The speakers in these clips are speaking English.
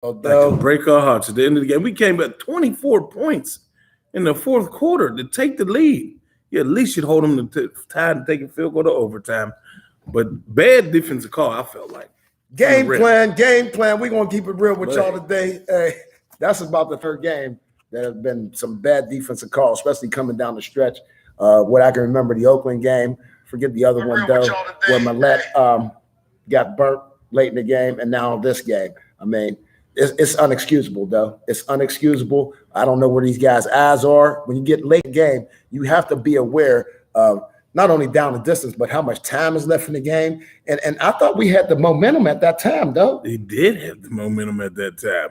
Like to break our hearts at the end of the game. We came at 24 points in the fourth quarter to take the lead. Yeah, at least you'd hold them to tie and take a field goal to overtime. But bad defensive call, I felt like. Game plan. We're going to keep it real with y'all today. Hey, that's about the third game. There have been some bad defensive calls, especially coming down the stretch. What I can remember, the Oakland game, forget the other one, though, where Millette got burnt late in the game, and now this game. I mean, it's unexcusable, though. It's unexcusable. I don't know where these guys' eyes are. When you get late game, you have to be aware of not only down the distance, but how much time is left in the game. And I thought we had the momentum at that time, though. They did have the momentum at that time.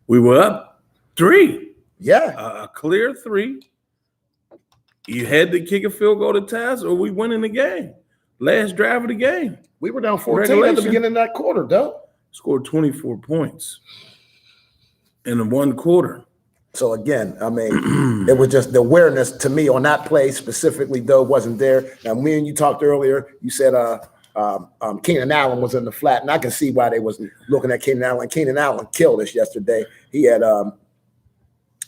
We were up 3. Yeah. A clear 3. You had to kick a field goal to ties, or we win in the game. Last drive of the game. We were down 14 at the beginning of that quarter, though. Scored 24 points in one quarter. So, again, I mean, it was just the awareness to me on that play specifically, though, wasn't there. Now, me and you talked earlier. You said Keenan Allen was in the flat, and I can see why they was looking at Keenan Allen. Keenan Allen killed us yesterday. He had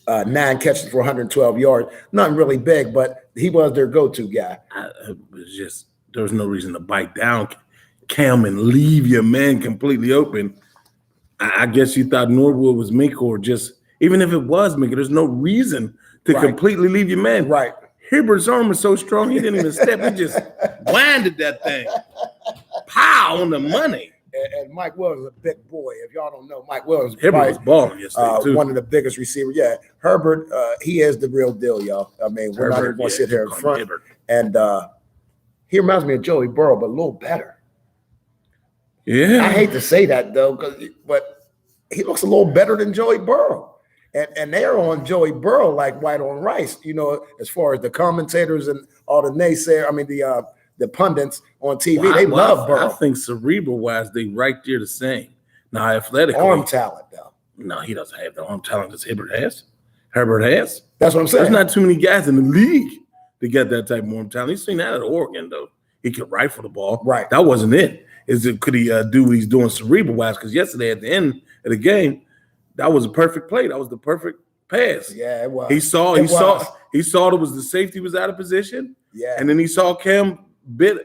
9 catches for 112 yards. Nothing really big, but he was their go-to guy. It was just there was no reason to bite down Cam and leave your man completely open. I guess you thought Norwood was Mink, or just even if it was Mink, there's no reason to completely leave your man. Right. Hibbert's arm was so strong he didn't even step. He just winded that thing. Pow on the money. And Mike Williams is a big boy. If y'all don't know, Mike Williams was balling yesterday too. One of the biggest receivers. Yeah, Herbert, he is the real deal, y'all. I mean, we're not even going to sit here in front. Hibbert. And he reminds me of Joey Burrow, but a little better. Yeah, I hate to say that though, but he looks a little better than Joey Burrow. And they're on Joey Burrow like white on rice, you know, as far as the commentators and all the naysayers. I mean, the pundits on TV, they love Burrow. I think cerebral-wise, they right there the same. Now, athletically. Arm talent, though. No, he doesn't have the arm talent that Herbert has. Herbert has. That's what I'm saying. There's not too many guys in the league that got that type of arm talent. He's seen that at Oregon, though. He could rifle the ball. Right. That wasn't it. Could he do what he's doing cerebral-wise? Because yesterday at the end of the game, that was a perfect play. That was the perfect pass. Yeah, it was. He saw it was the safety was out of position. Yeah. And then he saw Cam bit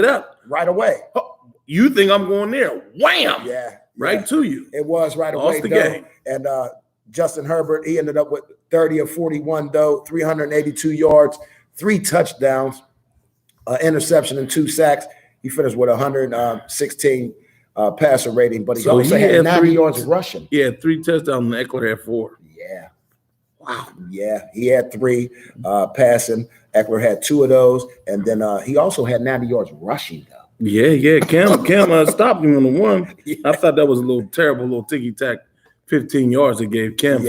up. Right away. Oh, you think I'm going there? Wham! Yeah. Right to you. It was right Lost away, the though. game. And Justin Herbert, he ended up with 30 of 41, though, 382 yards, 3 touchdowns, interception, and 2 sacks. He finished with 116 passer rating, but he also had 90 yards rushing. Yeah, 3 touchdowns, and Eckler had 4. Yeah. Wow. Yeah, he had 3 passing. Eckler had 2 of those, and then he also had 90 yards rushing, though. Yeah. Cam stopped him on the one. Yeah. I thought that was a little terrible, little ticky-tack 15 yards they gave Cam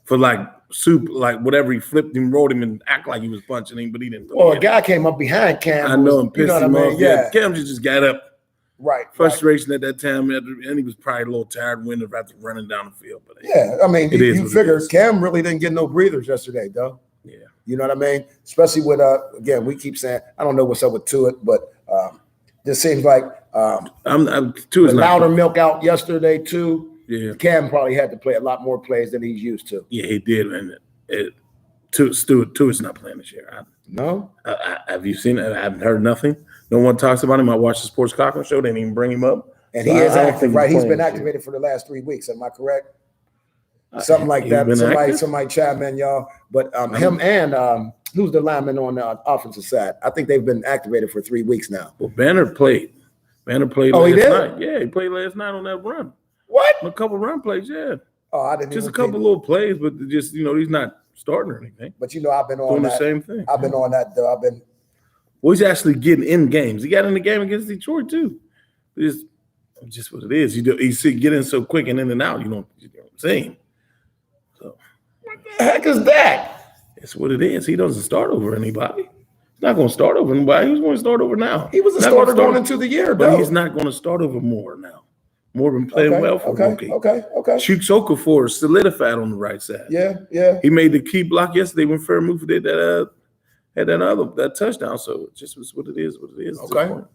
for like soup, like whatever he flipped him, rolled him, and act like he was punching him, but he didn't. Well, a guy came up behind Cam. I know, and pissed him off. Yeah, Cam just got up. Right. Frustration at that time, and he was probably a little tired winning after running down the field. But yeah, I mean, you figure Cam really didn't get no breathers yesterday, though. Yeah. You know what I mean? Especially with, again, we keep saying, I don't know what's up with Tuitt, but this seems like louder milk out yesterday, too. Yeah. Cam probably had to play a lot more plays than he's used to. Yeah, he did. And Tuitt's not playing this year. No? Have you seen it? I haven't heard nothing. No one talks about him. I watched the Sports Conference show. They didn't even bring him up. And so he is active, right? He's been activated for the last 3 weeks. Am I correct? Something like that. Somebody chime in, y'all. But him and who's the lineman on the offensive side? I think they've been activated for 3 weeks now. Well, Banner played. Oh, he did? Night. Yeah, he played last night on that run. What? A couple run plays, yeah. Oh, I didn't. Just a couple little plays, but just he's not starting or anything. But I've been on doing the same thing. I've been on that though. Well, he's actually getting in games. He got in the game against Detroit too. It's just what it is. You get in so quick and in and out. You know what I'm saying? So what the heck is that? It's what it is. He doesn't start over anybody. He's not going to start over anybody. He's going to start over now. He was a starter going into the year, but he's not going to start over more now. More been playing well for rookie. Okay. Chuks Okafor solidified on the right side. Yeah. He made the key block yesterday when Fairmouth did that touchdown. So it just was what it is.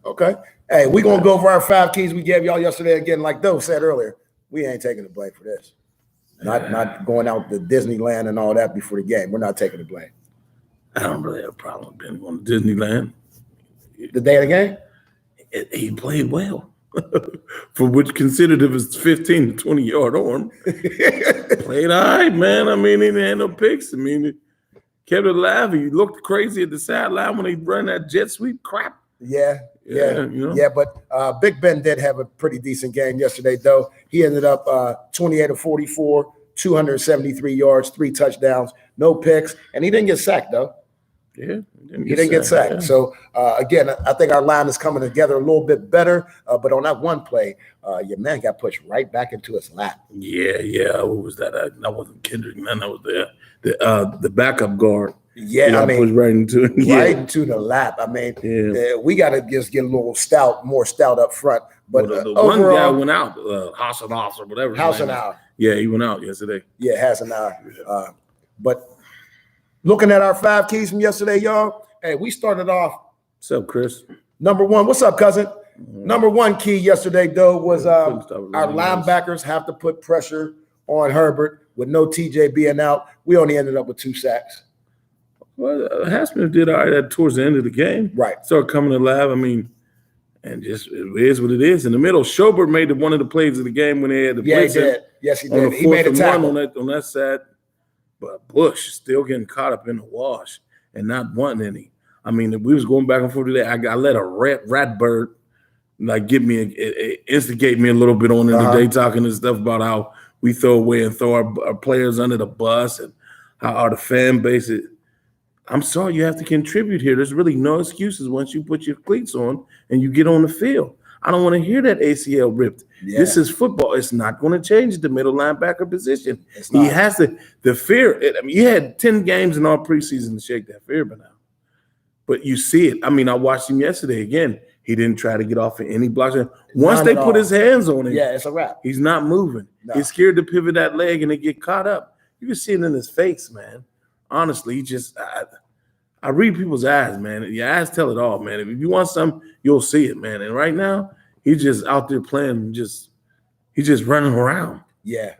Okay. Hey, we're gonna go over our 5 keys we gave y'all yesterday again, like Doe said earlier. we ain't taking the blame for this. Not going out to Disneyland and all that before the game. We're not taking the blame. I don't really have a problem with being going to Disneyland. The day of the game? He played well. For which considered if it's 15 to 20-yard arm. Played all right, man. I mean, he didn't have no picks. I mean, he kept it alive. He looked crazy at the sideline when he run that jet sweep crap. Yeah. You know? Yeah, but Big Ben did have a pretty decent game yesterday, though. He ended up 28 of 44, 273 yards, 3 touchdowns, no picks, and he didn't get sacked, though. Yeah, he didn't get sacked. Yeah. So, again, I think our line is coming together a little bit better. But on that one play, your man got pushed right back into his lap. Yeah. What was that? That wasn't Kendrick. None. That was the backup guard. Yeah, I mean, pushed right into it. Right into the lap. I mean, we got to just get a little more stout up front. But the overall, one guy went out, Hassanov or whatever. Hassanov. Yeah, he went out yesterday. Yeah, Hassanov. But looking at our 5 keys from yesterday, y'all, hey, we started off. What's up, Chris? Number 1, what's up, cousin? Number 1 key yesterday, though, was our linebackers have to put pressure on Herbert with no TJ being out. We only ended up with 2 sacks. Well, Hassman did all right towards the end of the game. Right. Started coming alive. I mean, and just it is what it is. In the middle, Schobert made one of the plays of the game when they had the blitz. He did. Yes, he did. He made a tackle on that side. But Bush still getting caught up in the wash and not wanting any. I mean, if we was going back and forth today, I let a rat bird like instigate me a little bit on it today, talking and stuff about how we throw away and throw our players under the bus and how the fan base is. I'm sorry, you have to contribute here. There's really no excuses once you put your cleats on and you get on the field. I don't want to hear that ACL ripped. Yeah. This is football. It's not going to change the middle linebacker position. He has to. The fear. I mean, you had 10 games in all preseason to shake that fear by now. But you see it. I mean, I watched him yesterday again. He didn't try to get off of any blocks. Once they put his hands on him, it's a wrap. He's not moving. No. He's scared to pivot that leg and they get caught up. You can see it in his face, man. Honestly, he just I read people's eyes, man. Your eyes tell it all, man. If you want something, you'll see it, man. And right now, he's just out there playing, he's just running around. Yeah.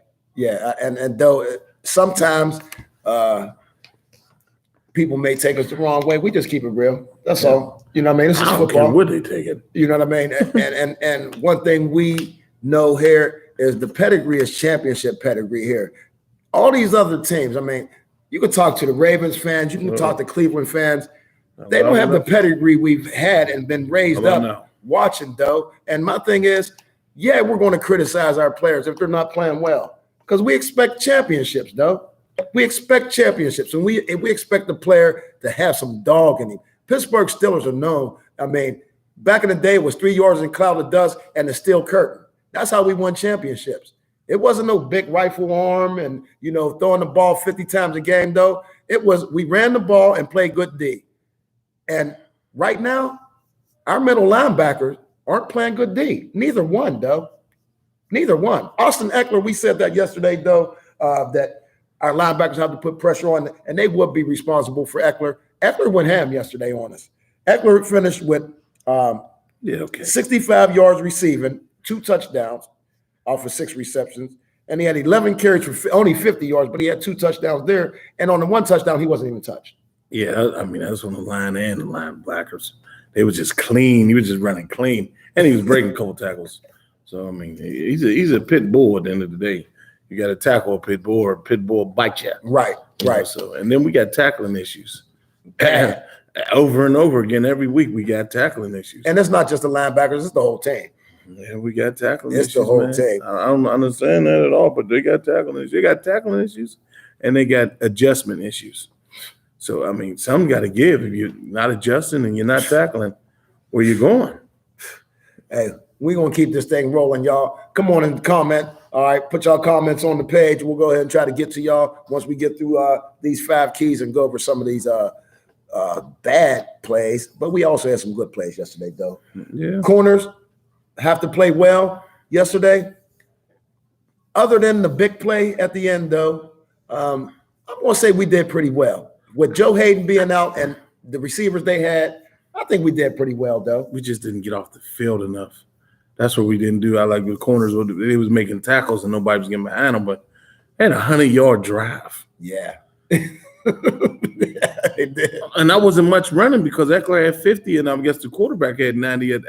And though sometimes people may take us the wrong way, we just keep it real. That's all. You know what I mean? This is football. Care would they take it? You know what I mean? and one thing we know here is the pedigree is championship pedigree here. All these other teams, I mean, you can talk to the Ravens fans, you can talk to Cleveland fans. They don't have the pedigree we've had and been raised up watching, though. And my thing is, we're going to criticize our players if they're not playing well because we expect championships, though. We expect championships, and we expect the player to have some dog in him. Pittsburgh Steelers are known. I mean, back in the day, it was 3 yards in a cloud of dust and the steel curtain. That's how we won championships. It wasn't no big rifle arm and, throwing the ball 50 times a game, though. It was we ran the ball and played good D. And right now, our middle linebackers aren't playing good D. Neither one, though. Neither one. Austin Eckler, we said that yesterday, though, that our linebackers have to put pressure on, and they would be responsible for Eckler. Eckler went ham yesterday on us. Eckler finished with 65 yards receiving, 2 touchdowns off of 6 receptions, and he had 11 carries for only 50 yards, but he had 2 touchdowns there, and on the 1 touchdown, he wasn't even touched. Yeah, I mean, that's on the line and the linebackers. They were just clean. He was just running clean, and he was breaking a couple tackles. So, I mean, he's a pit bull at the end of the day. You got to tackle a pit bull or a pit bull bite you. Right. So, and then we got tackling issues. Over and over again, every week we got tackling issues. And it's not just the linebackers, it's the whole team. Yeah, we got tackling issues. It's the whole team. I don't understand that at all, but they got tackling issues. They got tackling issues, and they got adjustment issues. So, I mean, some got to give. If you're not adjusting and you're not tackling, where you going? Hey, we're going to keep this thing rolling, y'all. Come on and comment. All right, put y'all comments on the page. We'll go ahead and try to get to y'all once we get through these 5 keys and go over some of these bad plays. But we also had some good plays yesterday, though. Yeah. Corners have to play well yesterday. Other than the big play at the end, though, I'm going to say we did pretty well. With Joe Hayden being out and the receivers they had, I think we did pretty well, though. We just didn't get off the field enough. That's what we didn't do. I like the corners. They was making tackles and nobody was getting behind them, but they had a 100-yard drive. Yeah. Yeah, they did. And that wasn't much running because Eckler had 50, and I guess the quarterback had 90 at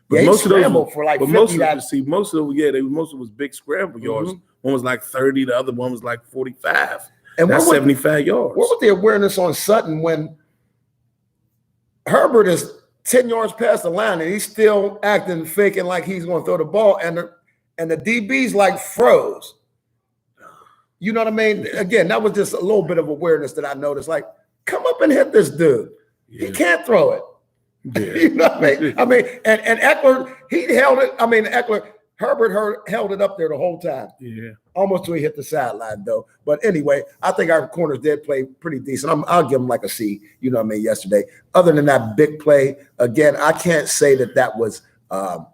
but most of those for like 50. Most of it was big scramble yards. One was like 30, the other one was like 45. And that's 75 yards. What was the awareness on Sutton when Herbert is 10 yards past the line and he's still acting, faking like he's going to throw the ball, and the DB's like froze. You know what I mean? Again, that was just a little bit of awareness that I noticed. Like, come up and hit this dude. Yeah. He can't throw it. Yeah. You know what I mean? And Eckler, he held it. I mean, Herbert held it up there the whole time. Yeah. Almost till he hit the sideline, though. But anyway, I think our corners did play pretty decent. I'll give them like a C, you know what I mean, yesterday. Other than that big play, again, I can't say that was all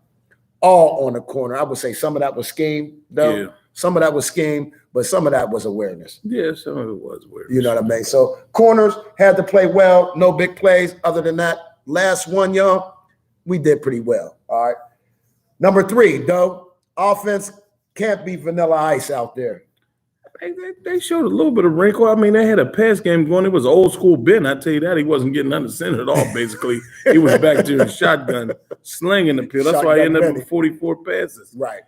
on the corner. I would say some of that was scheme, though. Yeah. Some of that was scheme, but some of that was awareness. Yeah, some of it was awareness. You know what I mean? So corners had to play well, no big plays. Other than that, last one, y'all, we did pretty well. All right. Number 3, though, offense can't be vanilla ice out there. They showed a little bit of wrinkle. I mean, they had a pass game going. It was old school Ben. I tell you that. He wasn't getting under center at all, basically. He was back there in shotgun, slinging the pill. That's why he ended up with 44 passes. Right.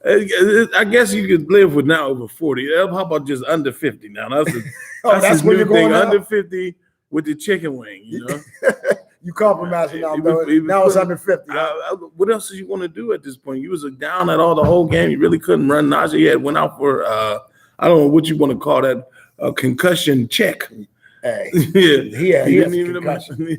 I guess you could live with now over 40. How about just under 50 now? That's where you're going now? Under 50 with the chicken wing, you know? You compromising now, though. Now it's under 50. What else is you going to do at this point? You was down at all the whole game. You really couldn't run. Najee went out for, I don't know what you want to call that, a concussion check. Hey, yeah, he has a concussion.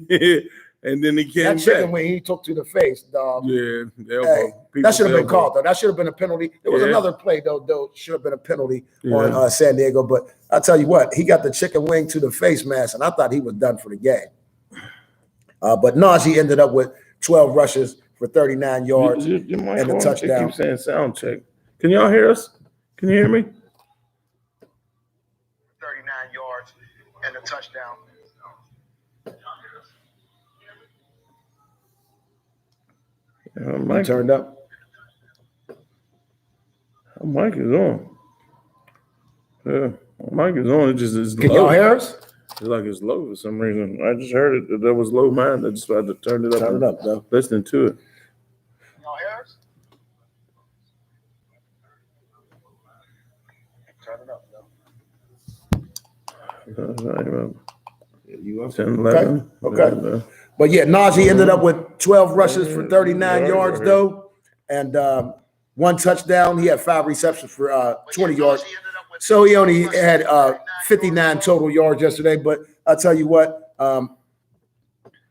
And then he came that chicken wing he took to the face, dog. Yeah, that should have been called, though. That should have been a penalty. There was another play, though. Should have been a penalty on San Diego. But I tell you what, he got the chicken wing to the face mask, and I thought he was done for the game. But Najee ended up with 12 rushes for 39 yards and a touchdown. Keep saying sound check. Can y'all hear us? Can you hear me? 39 yards and a touchdown. Mic turned up. Mic is on. Yeah, mic is on. It just is low. Can y'all hear us? It's like it's low for some reason. I just heard it. That was low mine. I just had to turn it up. Turn it up, though. Listening to it. Y'all hear us? Turn it up, though. You up? 10, 11. Okay. But yeah, Najee ended up with 12 rushes for 39 yards, though, and 1 touchdown. He had 5 receptions for 20 yards. So he only had 59 total yards yesterday. But I'll tell you what,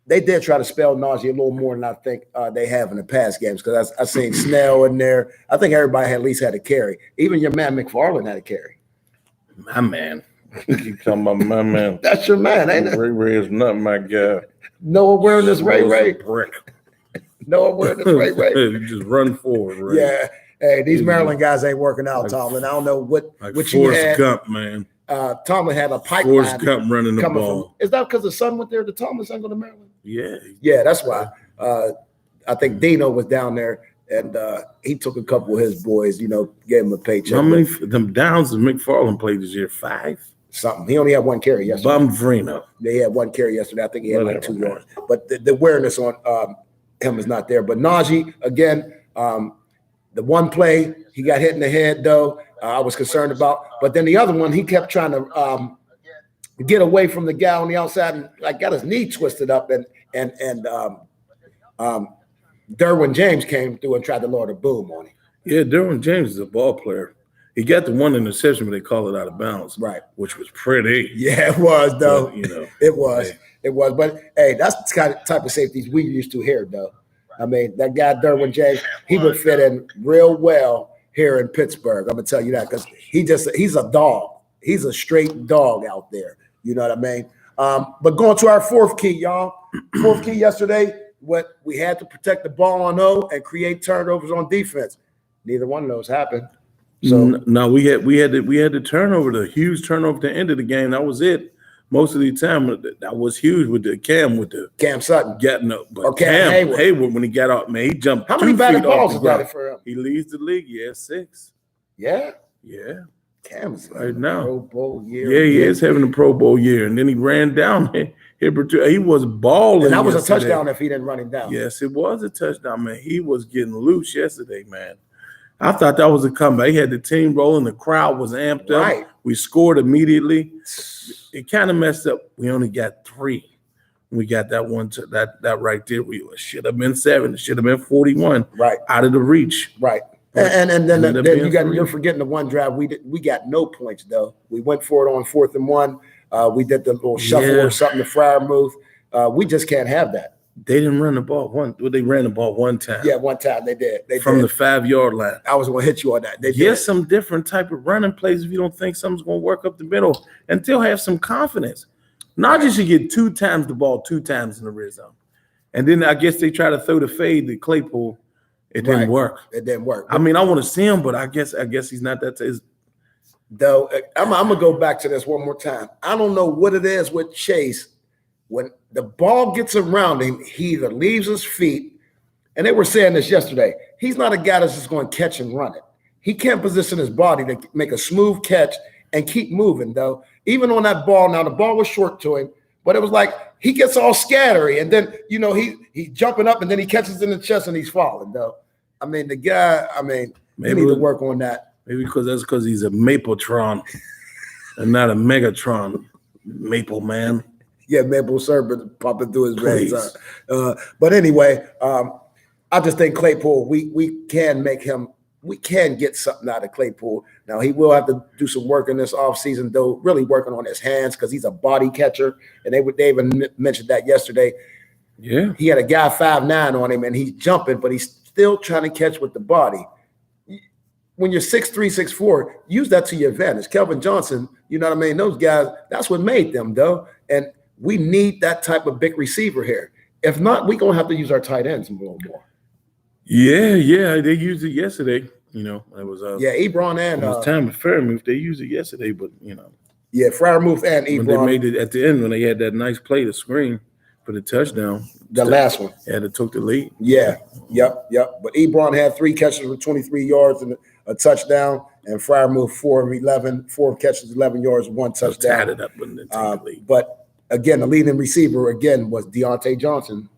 they did try to spell Najee a little more than I think they have in the past games, because I seen Snell in there. I think everybody at least had a carry. Even your man McFarland had a carry. My man. You keep talking about my man. That's your man, ain't it? Ray is not my guy. No awareness, Ray. Brick. No awareness, Ray. You just run forward, Ray. Yeah. Hey, these Maryland guys ain't working out, Tomlin. I don't know what you had. Forrest Gump, man. Tomlin had a pipeline. Forrest Gump running the ball. Is that because the son went there? Did Tomlin son go to Maryland? Yeah. Yeah, that's why. I think Dino was down there, and he took a couple of his boys, gave him a paycheck. How many them downs did McFarland play this year? 5? Something. He only had 1 carry yesterday. Bumvrino. They had 1 carry yesterday. I think he had like 2 yards. But the awareness on him is not there. But Najee, again, the one play, he got hit in the head, though, I was concerned about. But then the other one, he kept trying to get away from the guy on the outside and got his knee twisted up. And Derwin James came through and tried to lower the boom on him. Yeah, Derwin James is a ball player. He got the 1 interception, but they call it out of bounds. Right. Which was pretty. Yeah, it was, though. But, it was. Hey. It was. But, hey, that's the kind of type of safeties we used to here, though. I mean, that guy, Derwin James, he would fit in real well here in Pittsburgh. I'm going to tell you that, because he's a dog. He's a straight dog out there. You know what I mean? But going to our 4th key, y'all. 4th key yesterday, what we had to protect the ball on O and create turnovers on defense. Neither one of those happened. So no, we had the turnover, the huge turnover at the end of the game. That was it. most of the time that was huge with the Cam Sutton getting up. But or Cam Hayward, when he got out, man, he jumped. How many 2 batted feet off balls the is that ground. for him? He leads the league. Yeah, 6. Yeah. Yeah. Cam's right now. Pro Bowl year. Yeah, he is having a Pro Bowl year. And then he ran down Hibbert. He was balling. And that was yesterday. a touchdown if he didn't run him down. Yes, it was a touchdown, man. He was getting loose yesterday, man. I thought that was a comeback. He had the team rolling. The crowd was amped up. Right. We scored immediately. It kind of messed up. We only got 3. We got that one that right there. We should have been 7. It should have been 41. Right. Out of the reach. Right. And then you're forgetting the one drive we got no points though. We went for it on 4th and 1. We did the little shuffle or something, the Fryer move. We just can't have that. They didn't run the ball they ran the ball one time. Yeah, one time they did. From the 5-yard line. I was going to hit you on that. They did some different type of running plays if you don't think something's going to work up the middle, and still have some confidence. Najee should get 2 times the ball 2 times in the red zone. And then I guess they try to throw the fade to Claypool. It didn't work. It didn't work. I mean, I want to see him, but I guess he's not that. Though I'm gonna go back to this one more time. I don't know what it is with Chase. When the ball gets around him, he either leaves his feet, and they were saying this yesterday. He's not a guy that's just going to catch and run it. He can't position his body to make a smooth catch and keep moving. Though, even on that ball, now the ball was short to him, but it was like he gets all scattery, and then he's jumping up, and then he catches in the chest, and he's falling. Though. I mean, the guy, maybe he need to work on that. Maybe because he's a Mapletron and not a Megatron. Maple man. Yeah, maple syrup popping through his veins. But anyway, I just think Claypool, we can make him, we can get something out of Claypool. Now, he will have to do some work in this offseason, though, really working on his hands because he's a body catcher. And they even mentioned that yesterday. Yeah. He had a guy 5'9" on him, and he's jumping, but he's still trying to catch with the body. When you're 6'3", 6'4", use that to your advantage. Kelvin Johnson, you know what I mean? Those guys, that's what made them, though. And we need that type of big receiver here. If not, we're going to have to use our tight ends more. Yeah. They used it yesterday. It was Ebron and it was time to Fairmouth. They used it yesterday, but Yeah, Freiermuth and Ebron. When they made it at the end when they had that nice play to screen for the touchdown. The last one. Yeah, that took the lead. Yeah. Yep. But Ebron had 3 catches for 23 yards and a touchdown, and Freiermuth 4 of 11, 4 catches, 11 yards, 1 touchdown. Tied it up when they took the lead. But again, the leading receiver again was Deontay Johnson.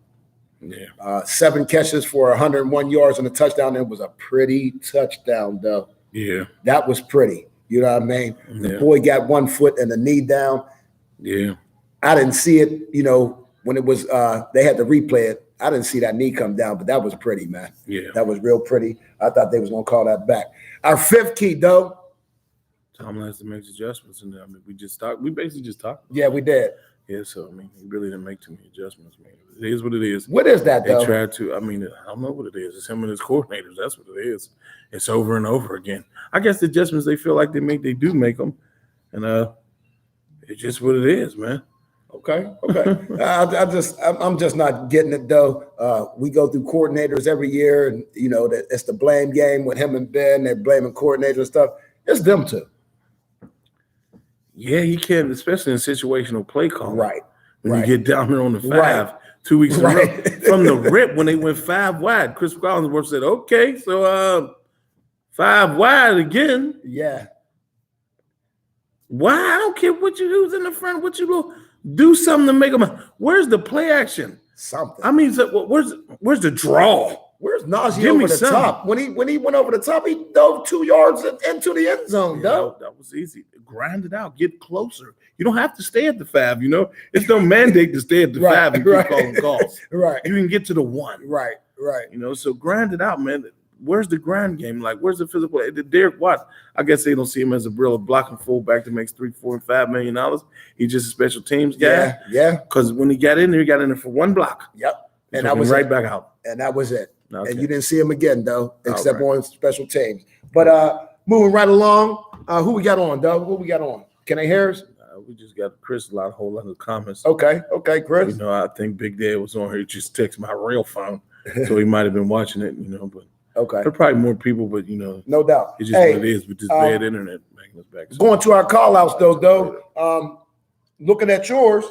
Yeah. 7 catches for 101 yards and a touchdown. It was a pretty touchdown, though. Yeah. That was pretty. You know what I mean? Yeah. The boy got 1 foot and the knee down. Yeah. I didn't see it, when it was they had to replay it. I didn't see that knee come down, but that was pretty, man. Yeah. That was real pretty. I thought they was going to call that back. Our 5th key, though. Tomlin has to make adjustments in there. We basically just talked. Yeah, we did. Yeah, so, he really didn't make too many adjustments, man. It is what it is. What is that, though? They tried to, I don't know what it is. It's him and his coordinators. That's what it is. It's over and over again. I guess the adjustments they feel like they do make them. And it's just what it is, man. Okay. I'm just not getting it, though. We go through coordinators every year, and it's the blame game with him and Ben. They're blaming coordinators and stuff. It's them two. Yeah, you can't, especially in situational play calling. Right. When you get down there on the 5, Right. 2 weeks in a row. From the rip when they went 5 wide, Chris Collinsworth said, "Okay, so 5 wide again." Yeah. Why? I don't care what you do in the front. What you do something to make them. Where's the play action? Something. Where's the draw? Where's Najee over the top? When he went over the top, he dove 2 yards into the end zone, though. That was easy. Grind it out. Get closer. You don't have to stay at the 5, It's no mandate to stay at the 5 and keep calling calls. Right. You can get to the 1. Right. So grind it out, man. Where's the grind game? Like, where's the physical? Derek Watt, I guess they don't see him as a real blocking fullback that makes $3, $4, and $5 million. He's just a special teams guy. Yeah. Because when he got in there for 1 block. Yep. And that was right back out. And that was it. Okay. And you didn't see him again, though, except on special teams. But moving right along, who we got on, Doug? Who we got on? Can they hear us? We just got Chris a whole lot of comments. Okay, Chris. I think Big Dad was on here. He just texted my real phone, so he might have been watching it. But okay, there are probably more people, but no doubt. It's just what it is with this bad internet making us back. Going to our call outs, though. looking at yours,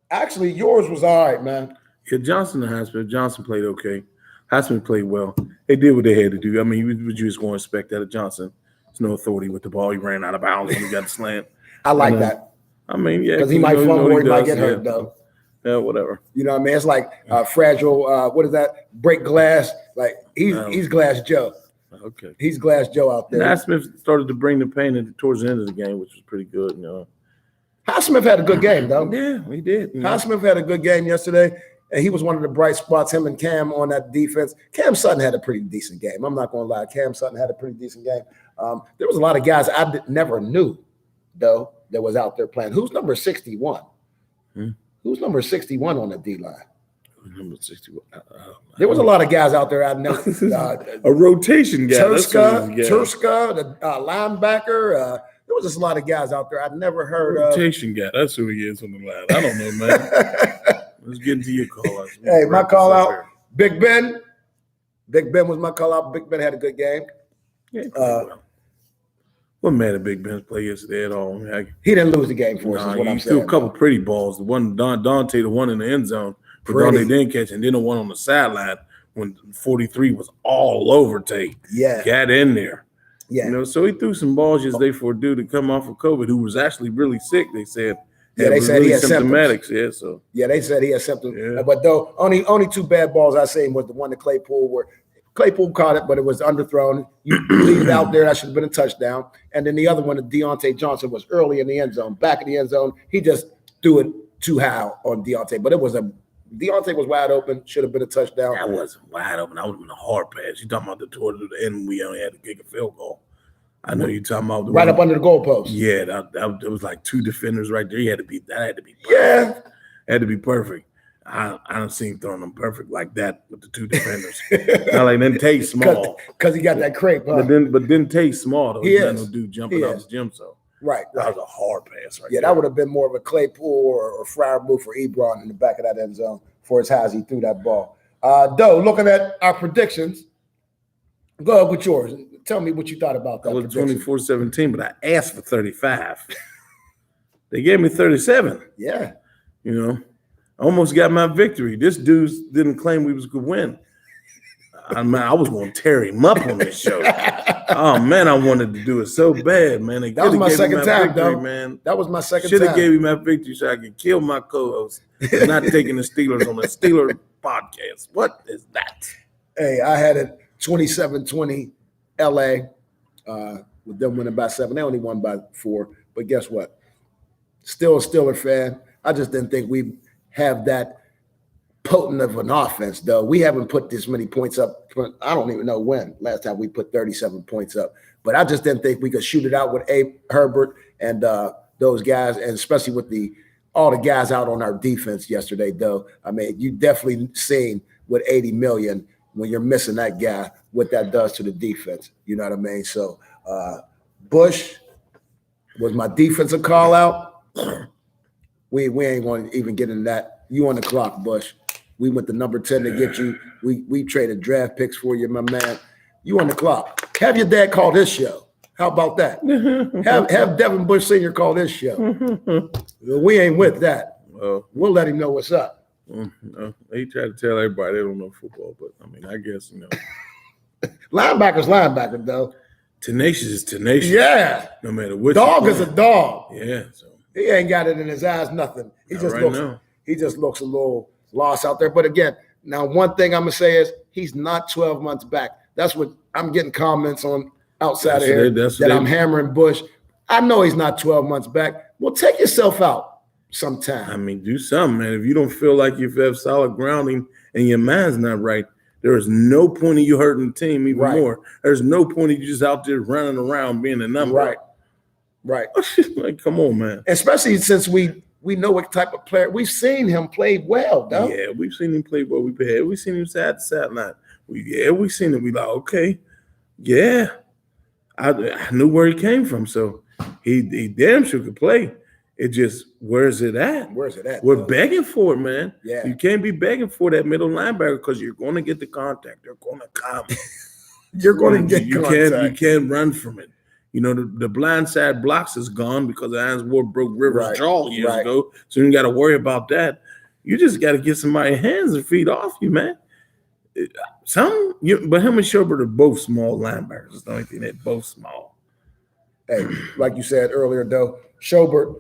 actually, yours was all right, man. Yeah, Johnson and Highsmith. Johnson played okay. Highsmith played well. They did what they had to do. I mean, you just going to expect that of Johnson. There's no authority with the ball. He ran out of bounds when he got the slant. I like that. I mean, yeah. Because he might fumble or he might get hurt, though. Yeah, whatever. You know what I mean? It's like fragile, what is that? Break glass. Like, he's Glass Joe. Okay. He's Glass Joe out there. Highsmith started to bring the pain towards the end of the game, which was pretty good, you know. Highsmith had a good game, though. Yeah, he did. Highsmith had a good game yesterday. And he was one of the bright spots, him and Cam on that defense. Cam Sutton had a pretty decent game. I'm not going to lie. Cam Sutton had a pretty decent game. There was a lot of guys I never knew, though, that was out there playing. Who's number 61? Who's number 61 on the D-line? Number 61. There was a lot of guys out there I know. A rotation guy. Turska, the linebacker. There was just a lot of guys out there I'd never heard of. Rotation guy. That's who he is on the line. I don't know, man. Let's get into your call out. Hey, my call out, Big Ben. Big Ben was my call out. Big Ben had a good game. Yeah, wasn't mad at Big Ben's play yesterday at all. I mean, he didn't lose the game for us, is what I'm saying. He threw a couple pretty balls. The one Dante, the one in the end zone, but Dante didn't catch, and then the one on the sideline when 43 was all over Tate. Yeah. Got in there. Yeah. You know, so he threw some balls yesterday for a dude to come off of COVID who was actually really sick, they said. Yeah, they said he had symptoms. Yeah, they said he had symptoms. Yeah. But though only two bad balls I seen was the one to Claypool where Claypool caught it, but it was underthrown. You leave it out there, that should have been a touchdown. And then the other one, Deontay Johnson, was early in the end zone, back of the end zone. He just threw it too high on Deontay, but Deontay was wide open, should have been a touchdown. That wasn't wide open. That would have been a hard pass. You talking about towards the end, we only had to kick a field goal. I know you're talking about right up under the goalpost. Yeah, that was like two defenders right there. That had to be perfect. Yeah. It had to be perfect. I don't see him throwing them perfect like that with the two defenders. Not like then Tate small. Because he got that crepe, huh? But then Tate small though. He's not no dude jumping out the gym. So right. That was a hard pass right there. That would have been more of a Claypool or Fryer-Boo for Ebron in the back of that end zone for as high as he threw that ball. Doe, looking at our predictions, go ahead with yours. Tell me what you thought about that. I was 24-17, but I asked for 35. They gave me 37. Yeah. You know, I almost got my victory. This dude didn't claim we was going to win. I was going to tear him up on this show. Oh, man, I wanted to do it so bad, man. That was my second time, victory, though. Man. That was my second time. Should have gave me my victory so I could kill my co-host for not taking the Steelers on the Steelers podcast. What is that? Hey, I had it 27-20 LA with them winning by 7. They only won by 4. But guess what? Still a Steeler fan. I just didn't think we have that potent of an offense, though. We haven't put this many points up. I don't even know when. Last time we put 37 points up. But I just didn't think we could shoot it out with Abe Herbert and those guys, and especially with all the guys out on our defense yesterday, though. I mean, you definitely seen with $80 million when you're missing that guy, what that does to the defense. You know what I mean? So Bush was my defensive call out. We ain't going to even get into that. You on the clock, Bush. We went to number 10 to get you. We traded draft picks for you, my man. You on the clock. Have your dad call this show. How about that? have Devin Bush Sr. call this show. We ain't with that. We'll let him know what's up. They try to tell everybody they don't know football, but I mean, I guess, you know. Linebacker, though. Tenacious is tenacious. Yeah. No matter what. Dog is a dog. Yeah. So he ain't got it in his eyes, nothing. He just looks a little lost out there. But again, now one thing I'm gonna say is he's not 12 months back. That's what I'm getting comments on outside of here that I'm hammering Bush. I know he's not 12 months back. Well, take yourself out sometime. I mean, do something, man. If you don't feel like you have solid grounding and your mind's not right, there is no point in you hurting the team even more. There's no point in you just out there running around being a number. Right. Like, come on, man. Especially since we know what type of player. We've seen him play well, though. Yeah, we've seen him play well. We've seen him side to sideline. We've seen him. We like, okay, yeah. I knew where he came from, so he damn sure could play. It just, where's it at? We're begging for it, man. Yeah. You can't be begging for that middle linebacker because you're going to get the contact. They're going to come. You're going to get contact. You can't run from it. You know, the blind side blocks is gone because Irons Ward broke Rivers' jaw years right. ago. So you got to worry about that. You just got to get somebody hands and feet off you, man. But him and Schobert are both small linebackers. It's the only thing, they're both small. Hey, like you said earlier, though, Schobert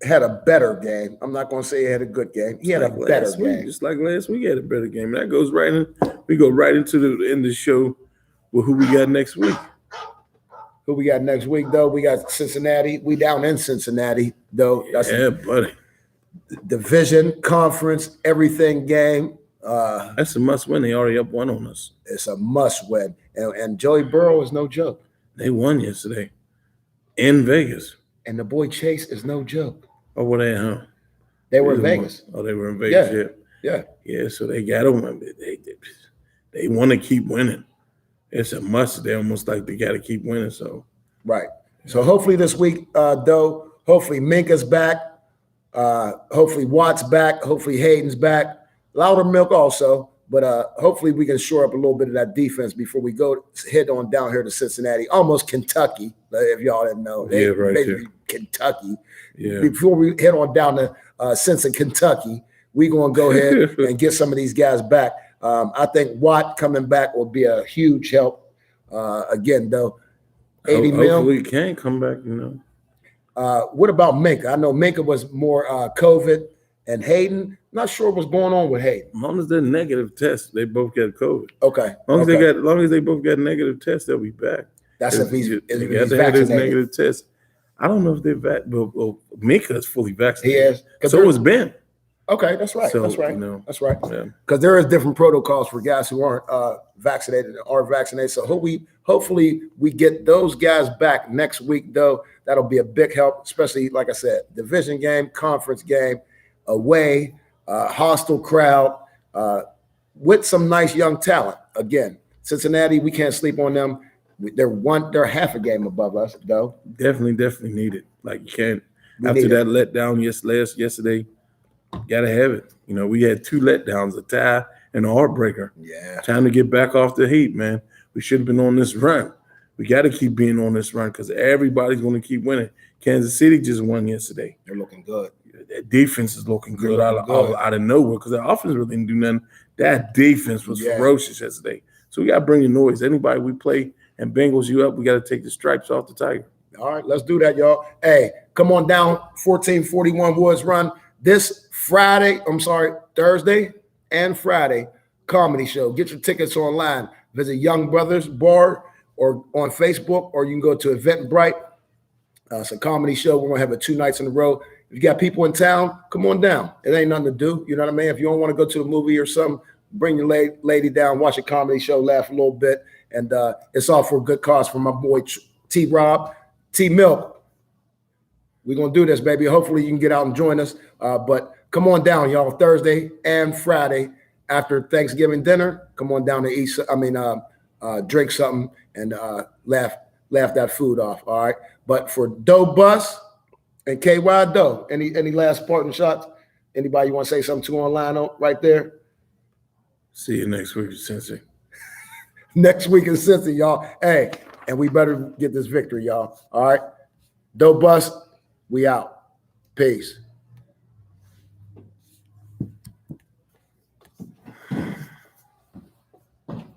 had a better game. I'm not going to say he had a good game. He had a better game. Just like last week, he had a better game. And that goes right in. We go right into the end of the show with who we got next week. Who we got next week, though? We got Cincinnati. We down in Cincinnati, though. That's buddy. Division, conference, everything game. That's a must win. They already up one on us. It's a must win. And Joey Burrow is no joke. They won yesterday in Vegas. And the boy Chase is no joke. Oh, were they, huh? They were in Vegas. Oh, they were in Vegas, yeah. Yeah, so they got them. They want to keep winning. It's a must. They almost like they got to keep winning. So right. So hopefully this week, though, hopefully Minka's back. Hopefully Watt's back. Hopefully Hayden's back. Loudermilk also. But hopefully we can shore up a little bit of that defense before we go head on down here to Cincinnati, almost Kentucky, if y'all didn't know. Kentucky. Yeah. Before we head on down to Cincinnati, Kentucky, we're going to go ahead and get some of these guys back. I think Watt coming back will be a huge help. Again, though, 80 mil. Hopefully he can come back, you know. What about Minka? I know Minka was more COVID, and Hayden, not sure what's going on with Hayden. As long as they're negative tests, they both got COVID. Okay. As long as they both got negative tests, they'll be back. That's if he's vaccinated. Negative tests. I don't know if they're well, Minka is fully vaccinated. He is. So is Ben. Okay, that's right. So, that's right. You know, that's right. Yeah. Because there is different protocols for guys who aren't vaccinated and are vaccinated. So hopefully we get those guys back next week, though. That'll be a big help, especially, like I said, division game, conference game, away, hostile crowd, with some nice young talent. Again, Cincinnati, we can't sleep on them. They're half a game above us, though. Definitely need it. Like you can't after that letdown yesterday. Gotta have it. You know, we had two letdowns, a tie and a heartbreaker. Yeah. Time to get back off the heat, man. We should have been on this run. We got to keep being on this run because everybody's going to keep winning. Kansas City just won yesterday. They're looking good. That defense is looking good out of nowhere because their offense really didn't do nothing. That defense was ferocious yesterday. So we got to bring the noise. Anybody we play and Bengals you up, we got to take the stripes off the Tiger. All right, let's do that, y'all. Hey, come on down, 1441 Woods Run. This Thursday and Friday comedy show. Get your tickets online. Visit Young Brothers Bar or on Facebook, or you can go to Eventbrite. It's a comedy show. We're going to have it 2 nights in a row. If you got people in town, come on down. It ain't nothing to do. You know what I mean? If you don't want to go to a movie or something, bring your lady down, watch a comedy show, laugh a little bit. And it's all for a good cause from my boy T-Rob, T-Milk. We're going to do this, baby. Hopefully you can get out and join us. But come on down, y'all, Thursday and Friday after Thanksgiving dinner. Come on down to eat. Drink something and laugh that food off. All right. But for Doe Bus and KY Doe, any last parting shots? Anybody you want to say something to online right there? See you next week, Cincy. Next week in Cincy, y'all. Hey, and we better get this victory, y'all. All right. Doe Bus, we out. Peace.